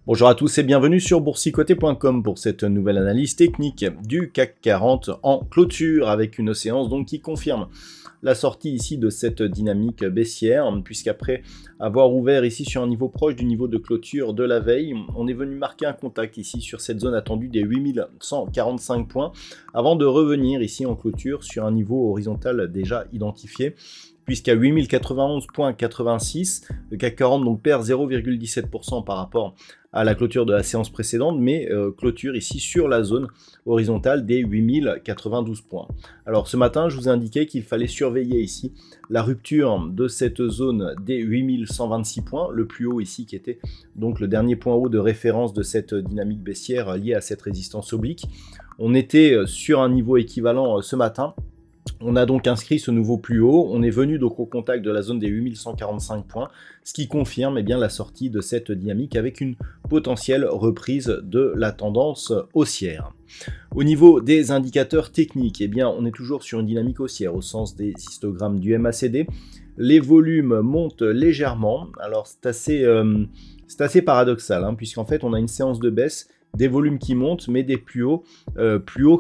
Bonjour à tous et bienvenue sur boursicoté.com pour cette nouvelle analyse technique du CAC 40 en clôture avec une séance donc qui confirme la sortie ici de cette dynamique baissière, puisqu'après avoir ouvert ici sur un niveau proche du niveau de clôture de la veille, on est venu marquer un contact ici sur cette zone attendue des 8145 points avant de revenir ici en clôture sur un niveau horizontal déjà identifié, puisqu'à 8091.86, le CAC 40 donc perd 0,17% par rapport à la clôture de la séance précédente, mais clôture ici sur la zone horizontale des 8092 points. Alors ce matin, je vous ai indiqué qu'il fallait surveiller ici la rupture de cette zone des 8126 points, le plus haut ici qui était donc le dernier point haut de référence de cette dynamique baissière liée à cette résistance oblique. On était sur un niveau équivalent ce matin. On a donc inscrit ce nouveau plus haut, on est venu donc au contact de la zone des 8145 points, ce qui confirme bien la sortie de cette dynamique avec une potentielle reprise de la tendance haussière. Au niveau des indicateurs techniques, bien, on est toujours sur une dynamique haussière au sens des histogrammes du MACD. Les volumes montent légèrement, alors c'est assez paradoxal, puisqu'en fait on a une séance de baisse, des volumes qui montent, mais des plus hauts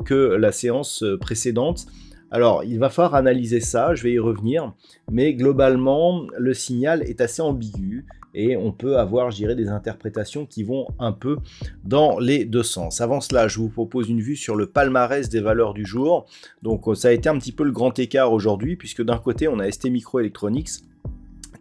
que la séance précédente. Alors, il va falloir analyser ça, je vais y revenir, mais globalement, le signal est assez ambigu et on peut avoir, je dirais, des interprétations qui vont un peu dans les deux sens. Avant cela, je vous propose une vue sur le palmarès des valeurs du jour. Donc, ça a été un petit peu le grand écart aujourd'hui, puisque d'un côté, on a STMicroelectronics,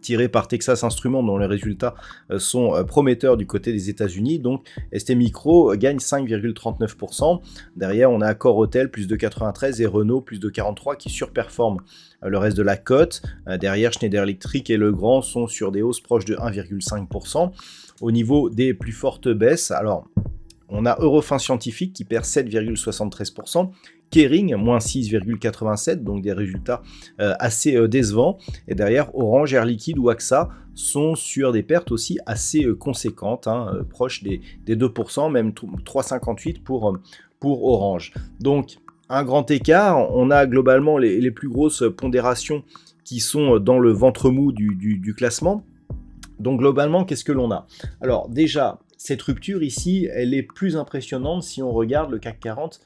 tiré par Texas Instruments, dont les résultats sont prometteurs du côté des États-Unis. Donc STMicro gagne 5,39%. Derrière, on a Accor Hotel plus de 93 et Renault plus de 43 qui surperforment le reste de la cote. Derrière, Schneider Electric et Legrand sont sur des hausses proches de 1,5%. Au niveau des plus fortes baisses, alors on a Eurofins Scientifique qui perd 7,73%. Kering, moins 6,87, donc des résultats assez décevants. Et derrière, Orange, Air Liquide ou AXA sont sur des pertes aussi assez conséquentes, proches des 2%, même 3,58 pour Orange. Donc, un grand écart. On a globalement les plus grosses pondérations qui sont dans le ventre mou du classement. Donc, globalement, qu'est-ce que l'on a? Alors, déjà, cette rupture ici, elle est plus impressionnante si on regarde le CAC 40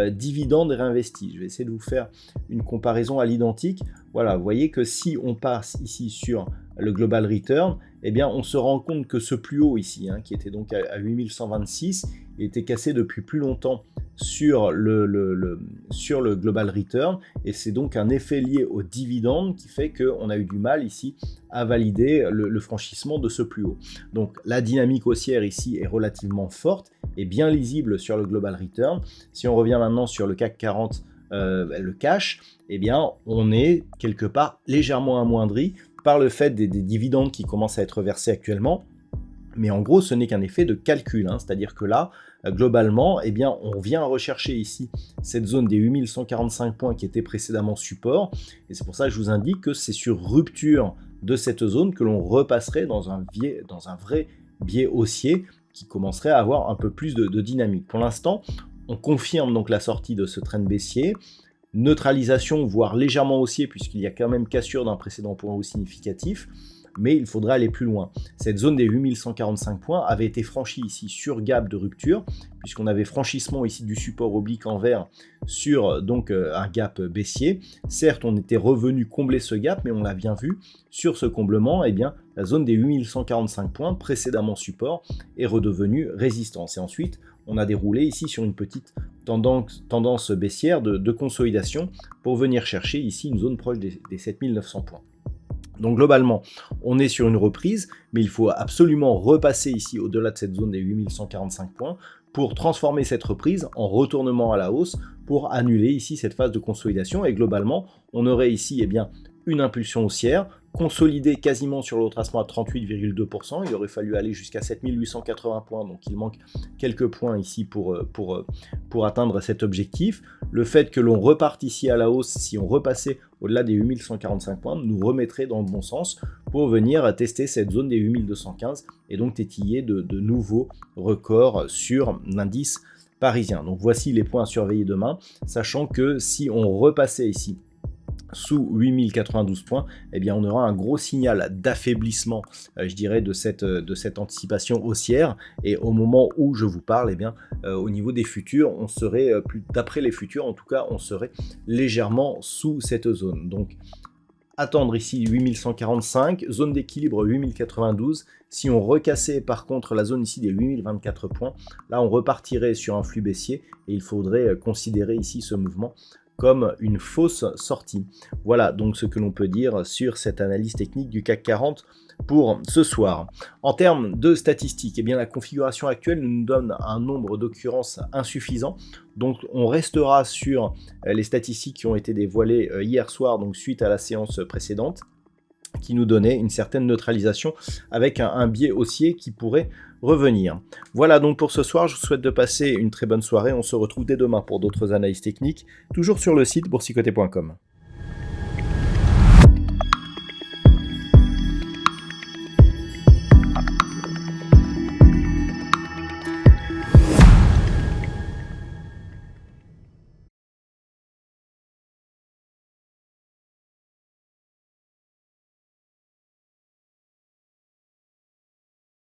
dividendes réinvestis. Je vais essayer de vous faire une comparaison à l'identique. Voilà, vous voyez que si on passe ici sur le Global Return, bien on se rend compte que ce plus haut ici, qui était donc à 8126, il était cassé depuis plus longtemps sur le Global Return, et c'est donc un effet lié aux dividendes qui fait qu'on a eu du mal ici à valider le franchissement de ce plus haut. Donc la dynamique haussière ici est relativement forte et bien lisible sur le Global Return. Si on revient maintenant sur le CAC 40, le cash, bien on est quelque part légèrement amoindri par le fait des dividendes qui commencent à être versés actuellement. Mais en gros, ce n'est qu'un effet de calcul, c'est-à-dire que là, globalement, bien, on vient rechercher ici cette zone des 8145 points qui était précédemment support, et c'est pour ça que je vous indique que c'est sur rupture de cette zone que l'on repasserait dans un vrai biais haussier qui commencerait à avoir un peu plus de dynamique. Pour l'instant, on confirme donc la sortie de ce trend baissier, neutralisation, voire légèrement haussier, puisqu'il y a quand même cassure d'un précédent point haut significatif, mais il faudrait aller plus loin. Cette zone des 8145 points avait été franchie ici sur gap de rupture, puisqu'on avait franchissement ici du support oblique en vert sur donc un gap baissier. Certes, on était revenu combler ce gap, mais on l'a bien vu, sur ce comblement, bien, la zone des 8145 points, précédemment support, est redevenue résistance. Et ensuite, on a déroulé ici sur une petite tendance baissière de consolidation pour venir chercher ici une zone proche des 7900 points. Donc globalement, on est sur une reprise, mais il faut absolument repasser ici au-delà de cette zone des 8145 points pour transformer cette reprise en retournement à la hausse pour annuler ici cette phase de consolidation. Et globalement, on aurait ici bien, une impulsion haussière consolidé quasiment sur le retracement à 38,2%. Il aurait fallu aller jusqu'à 7880 points, donc il manque quelques points ici pour atteindre cet objectif. Le fait que l'on reparte ici à la hausse, si on repassait au-delà des 8145 points, nous remettrait dans le bon sens pour venir tester cette zone des 8215 et donc tétiller de nouveaux records sur l'indice parisien. Donc voici les points à surveiller demain, sachant que si on repassait ici sous 8092 points, eh bien on aura un gros signal d'affaiblissement, je dirais, de cette anticipation haussière. Et au moment où je vous parle, eh bien, au niveau des futurs, on serait, d'après les futurs en tout cas, on serait légèrement sous cette zone. Donc attendre ici 8145, zone d'équilibre 8092. Si on recassait par contre la zone ici des 8024 points, là on repartirait sur un flux baissier et il faudrait considérer ici ce mouvement comme une fausse sortie. Voilà donc ce que l'on peut dire sur cette analyse technique du CAC 40 pour ce soir. En termes de statistiques, eh bien, la configuration actuelle nous donne un nombre d'occurrences insuffisant. Donc on restera sur les statistiques qui ont été dévoilées hier soir, donc suite à la séance précédente, qui nous donnait une certaine neutralisation avec un biais haussier qui pourrait revenir. Voilà donc pour ce soir, je vous souhaite de passer une très bonne soirée. On se retrouve dès demain pour d'autres analyses techniques, toujours sur le site boursicoté.com.